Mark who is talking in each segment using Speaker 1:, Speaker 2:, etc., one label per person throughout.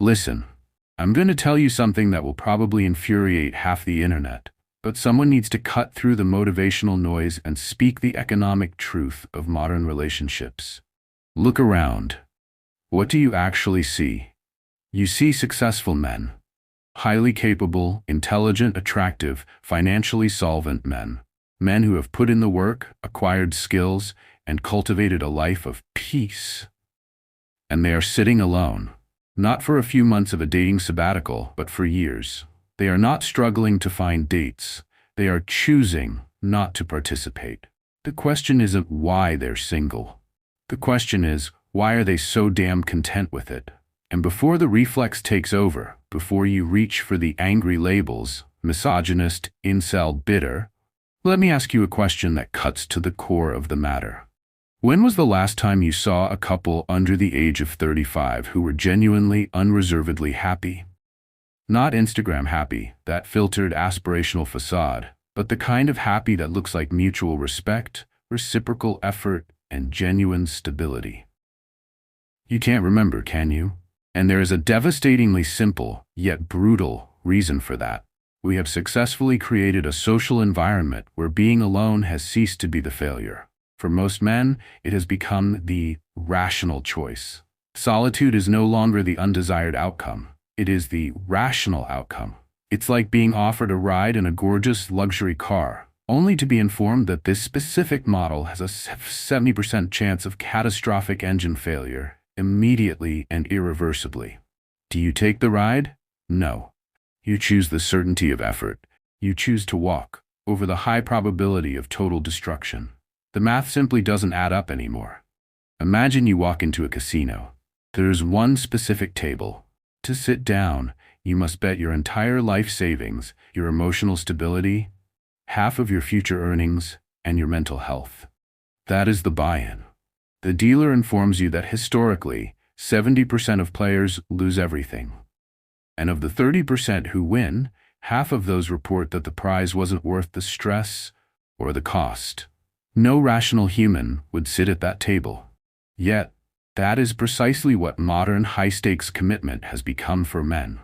Speaker 1: Listen, I'm going to tell you something that will probably infuriate half the internet, but someone needs to cut through the motivational noise and speak the economic truth of modern relationships. Look around. What do you actually see? You see successful men. Highly capable, intelligent, attractive, financially solvent men. Men who have put in the work, acquired skills, and cultivated a life of peace. And they are sitting alone. Not for a few months of a dating sabbatical, but for years. They are not struggling to find dates. They are choosing not to participate. The question isn't why they're single. The question is, why are they so damn content with it? And before the reflex takes over, before you reach for the angry labels, misogynist, incel, bitter, let me ask you a question that cuts to the core of the matter. When was the last time you saw a couple under the age of 35 who were genuinely, unreservedly happy? Not Instagram happy, that filtered aspirational facade, but the kind of happy that looks like mutual respect, reciprocal effort, and genuine stability. You can't remember, can you? And there is a devastatingly simple, yet brutal, reason for that. We have successfully created a social environment where being alone has ceased to be the failure. For most men, it has become the rational choice. Solitude is no longer the undesired outcome. It is the rational outcome. It's like being offered a ride in a gorgeous luxury car, only to be informed that this specific model has a 70% chance of catastrophic engine failure, immediately and irreversibly. Do you take the ride? No. You choose the certainty of effort. You choose to walk over the high probability of total destruction. The math simply doesn't add up anymore. Imagine you walk into a casino. There's one specific table. To sit down, you must bet your entire life savings, your emotional stability, half of your future earnings, and your mental health. That is the buy-in. The dealer informs you that historically, 70% of players lose everything. And of the 30% who win, half of those report that the prize wasn't worth the stress or the cost. No rational human would sit at that table. Yet, that is precisely what modern high-stakes commitment has become for men.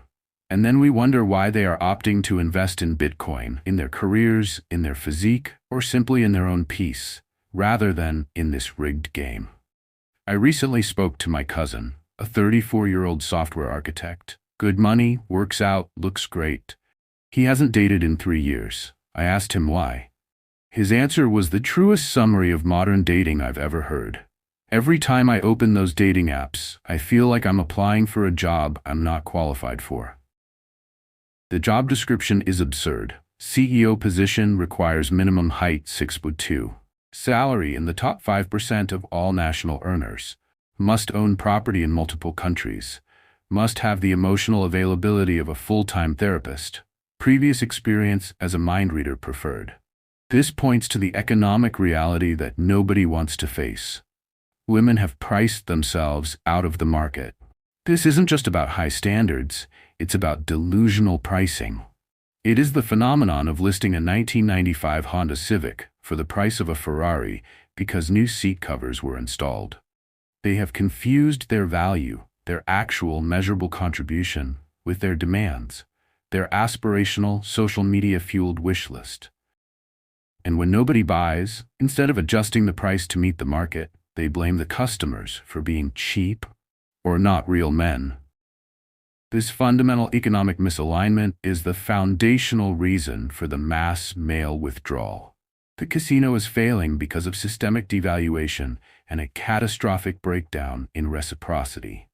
Speaker 1: And then we wonder why they are opting to invest in Bitcoin, in their careers, in their physique, or simply in their own peace, rather than in this rigged game. I recently spoke to my cousin, a 34-year-old software architect. Good money, works out, looks great. He hasn't dated in 3 years. I asked him why. His answer was the truest summary of modern dating I've ever heard. Every time I open those dating apps, I feel like I'm applying for a job I'm not qualified for. The job description is absurd. CEO position requires minimum height 6'2". Salary in the top 5% of all national earners. Must own property in multiple countries. Must have the emotional availability of a full-time therapist. Previous experience as a mind reader preferred. This points to the economic reality that nobody wants to face. Women have priced themselves out of the market. This isn't just about high standards, it's about delusional pricing. It is the phenomenon of listing a 1995 Honda Civic for the price of a Ferrari because new seat covers were installed. They have confused their value, their actual measurable contribution, with their demands, their aspirational, social media-fueled wish list. And when nobody buys, instead of adjusting the price to meet the market, they blame the customers for being cheap or not real men. This fundamental economic misalignment is the foundational reason for the mass male withdrawal. The casino is failing because of systemic devaluation and a catastrophic breakdown in reciprocity.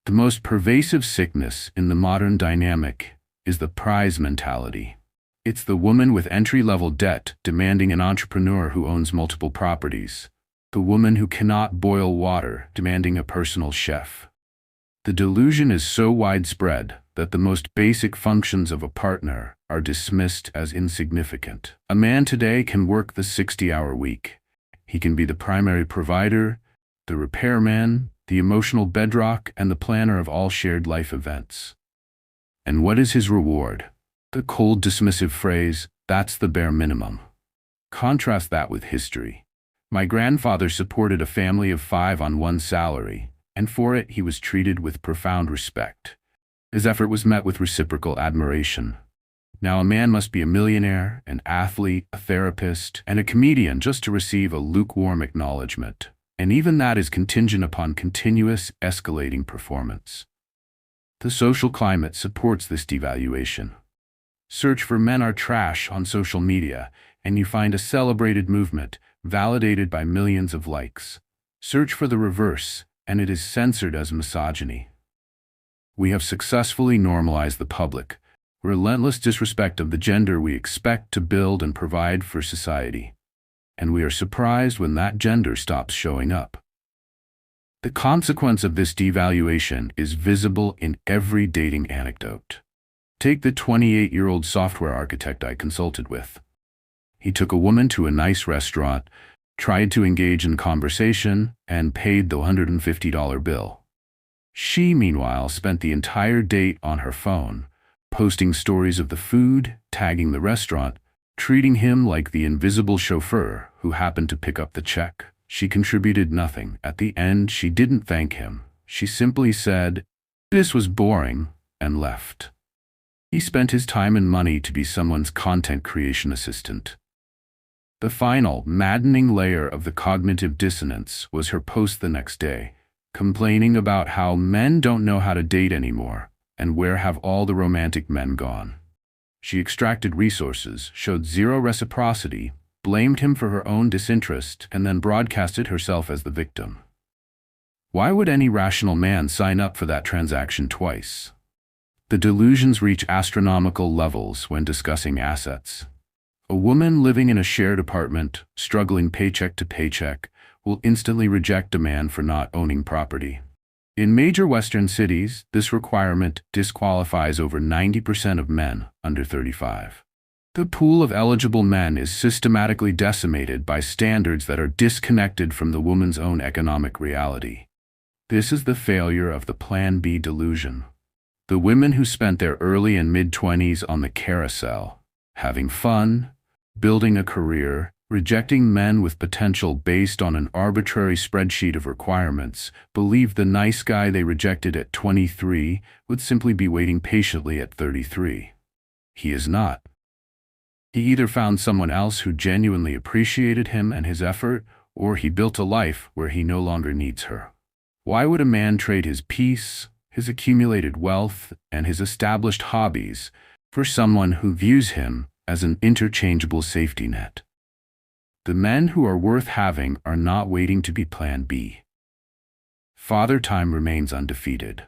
Speaker 1: The most pervasive sickness in the modern dynamic is the prize mentality. It's the woman with entry-level debt demanding an entrepreneur who owns multiple properties. The woman who cannot boil water demanding a personal chef. The delusion is so widespread that the most basic functions of a partner are dismissed as insignificant. A man today can work the 60-hour week. He can be the primary provider, the repairman, the emotional bedrock, and the planner of all shared life events. And what is his reward? The cold, dismissive phrase, "That's the bare minimum." Contrast that with history. My grandfather supported a family of 5 on one salary, and for it he was treated with profound respect. His effort was met with reciprocal admiration. Now a man must be a millionaire, an athlete, a therapist, and a comedian just to receive a lukewarm acknowledgement, and even that is contingent upon continuous, escalating performance. The social climate supports this devaluation. Search for "men are trash" on social media, and you find a celebrated movement, validated by millions of likes. Search for the reverse, and it is censored as misogyny. We have successfully normalized the public, relentless disrespect of the gender we expect to build and provide for society. And we are surprised when that gender stops showing up. The consequence of this devaluation is visible in every dating anecdote. Take the 28-year-old software architect I consulted with. He took a woman to a nice restaurant, tried to engage in conversation, and paid the $150 bill. She, meanwhile, spent the entire date on her phone, posting stories of the food, tagging the restaurant, treating him like the invisible chauffeur who happened to pick up the check. She contributed nothing. At the end, she didn't thank him. She simply said, "This was boring," and left. He spent his time and money to be someone's content creation assistant. The final, maddening layer of the cognitive dissonance was her post the next day, complaining about how men don't know how to date anymore, and where have all the romantic men gone. She extracted resources, showed zero reciprocity, blamed him for her own disinterest, and then broadcasted herself as the victim. Why would any rational man sign up for that transaction twice? The delusions reach astronomical levels when discussing assets. A woman living in a shared apartment, struggling paycheck to paycheck, will instantly reject a man for not owning property. In major Western cities, this requirement disqualifies over 90% of men under 35. The pool of eligible men is systematically decimated by standards that are disconnected from the woman's own economic reality. This is the failure of the Plan B delusion. The women who spent their early and mid-20s on the carousel, having fun, building a career, rejecting men with potential based on an arbitrary spreadsheet of requirements, believed the nice guy they rejected at 23 would simply be waiting patiently at 33. He is not. He either found someone else who genuinely appreciated him and his effort, or he built a life where he no longer needs her. Why would a man trade his peace, his accumulated wealth, and his established hobbies for someone who views him as an interchangeable safety net? The men who are worth having are not waiting to be Plan B. Father Time remains undefeated.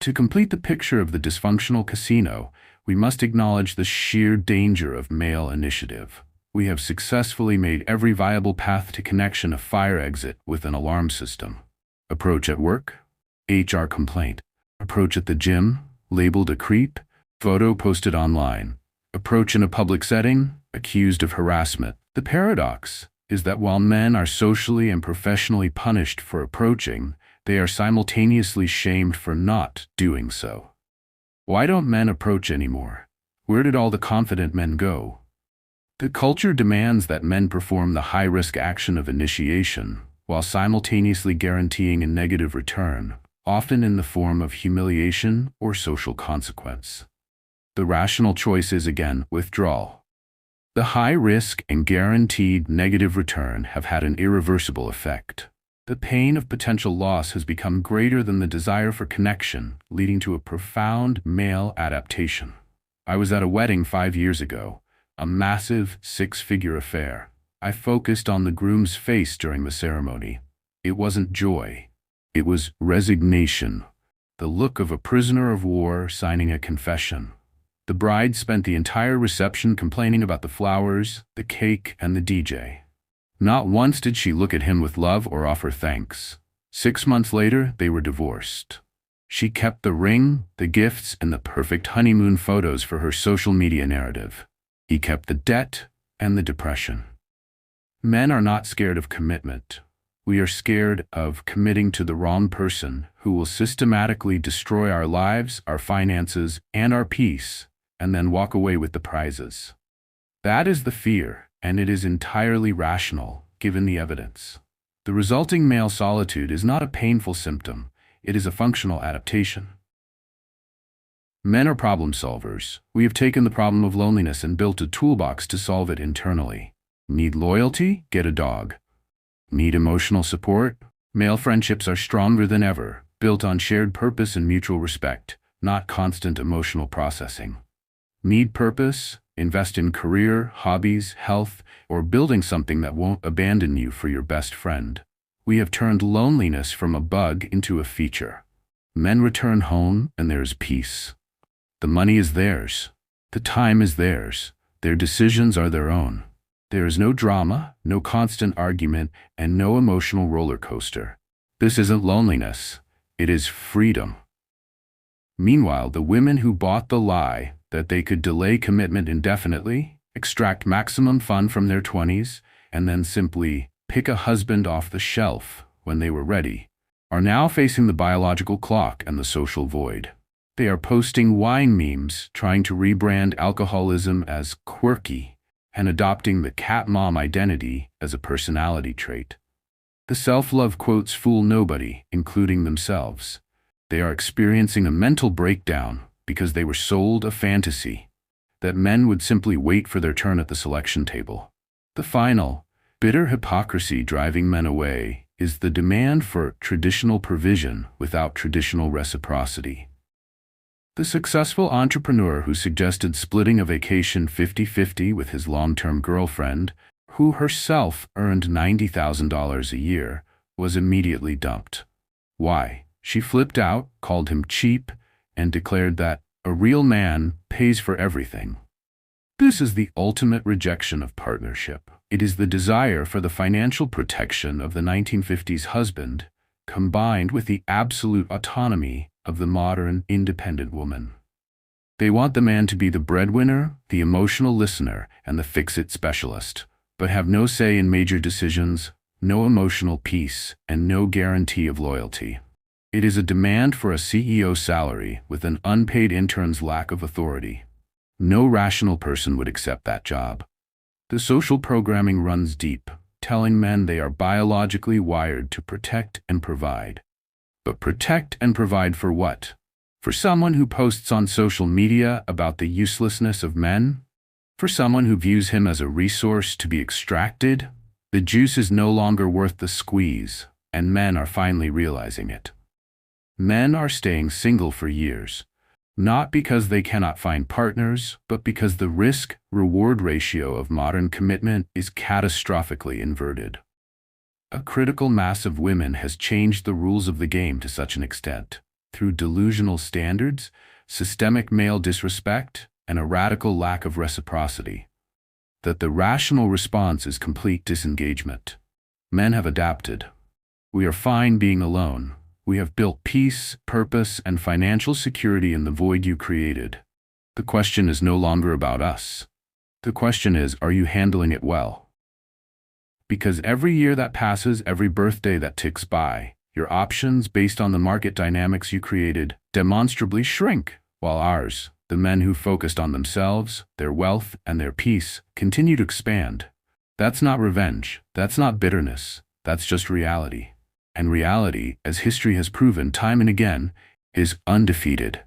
Speaker 1: To complete the picture of the dysfunctional casino, we must acknowledge the sheer danger of male initiative. We have successfully made every viable path to connection a fire exit with an alarm system. Approach at work? HR complaint. Approach at the gym? Labeled a creep? Photo posted online. Approach in a public setting? Accused of harassment. The paradox is that while men are socially and professionally punished for approaching, they are simultaneously shamed for not doing so. Why don't men approach anymore? Where did all the confident men go? The culture demands that men perform the high-risk action of initiation, while simultaneously guaranteeing a negative return, often in the form of humiliation or social consequence. The rational choice is, again, withdrawal. The high risk and guaranteed negative return have had an irreversible effect. The pain of potential loss has become greater than the desire for connection, leading to a profound male adaptation. I was at a wedding 5 years ago, a massive 6-figure affair. I focused on the groom's face during the ceremony. It wasn't joy. It was resignation, the look of a prisoner of war signing a confession. The bride spent the entire reception complaining about the flowers, the cake, and the DJ. Not once did she look at him with love or offer thanks. 6 months later, they were divorced. She kept the ring, the gifts, and the perfect honeymoon photos for her social media narrative. He kept the debt and the depression. Men are not scared of commitment. We are scared of committing to the wrong person who will systematically destroy our lives, our finances, and our peace, and then walk away with the prizes. That is the fear, and it is entirely rational, given the evidence. The resulting male solitude is not a painful symptom, it is a functional adaptation. Men are problem solvers. We have taken the problem of loneliness and built a toolbox to solve it internally. Need loyalty? Get a dog. Need emotional support? Male friendships are stronger than ever, built on shared purpose and mutual respect, not constant emotional processing. Need purpose? Invest in career, hobbies, health, or building something that won't abandon you for your best friend. We have turned loneliness from a bug into a feature. Men return home and there is peace. The money is theirs. The time is theirs. Their decisions are their own. There is no drama, no constant argument, and no emotional roller coaster. This isn't loneliness. It is freedom. Meanwhile, the women who bought the lie that they could delay commitment indefinitely, extract maximum fun from their 20s, and then simply pick a husband off the shelf when they were ready, are now facing the biological clock and the social void. They are posting wine memes, trying to rebrand alcoholism as quirky, and adopting the cat mom identity as a personality trait. The self-love quotes fool nobody, including themselves. They are experiencing a mental breakdown because they were sold a fantasy that men would simply wait for their turn at the selection table. The final, bitter hypocrisy driving men away is the demand for traditional provision without traditional reciprocity. The successful entrepreneur who suggested splitting a vacation 50-50 with his long-term girlfriend, who herself earned $90,000 a year, was immediately dumped. Why? She flipped out, called him cheap, and declared that a real man pays for everything. This is the ultimate rejection of partnership. It is the desire for the financial protection of the 1950s husband, combined with the absolute autonomy of the modern, independent woman. They want the man to be the breadwinner, the emotional listener, and the fix-it specialist, but have no say in major decisions, no emotional peace, and no guarantee of loyalty. It is a demand for a CEO salary with an unpaid intern's lack of authority. No rational person would accept that job. The social programming runs deep, telling men they are biologically wired to protect and provide. But protect and provide for what? For someone who posts on social media about the uselessness of men? For someone who views him as a resource to be extracted? The juice is no longer worth the squeeze, and men are finally realizing it. Men are staying single for years, not because they cannot find partners, but because the risk-reward ratio of modern commitment is catastrophically inverted. A critical mass of women has changed the rules of the game to such an extent, through delusional standards, systemic male disrespect, and a radical lack of reciprocity, that the rational response is complete disengagement. Men have adapted. We are fine being alone. We have built peace, purpose, and financial security in the void you created. The question is no longer about us. The question is, are you handling it well? Because every year that passes, every birthday that ticks by, your options based on the market dynamics you created demonstrably shrink, while ours, the men who focused on themselves, their wealth, and their peace, continue to expand. That's not revenge. That's not bitterness. That's just reality. And reality, as history has proven time and again, is undefeated.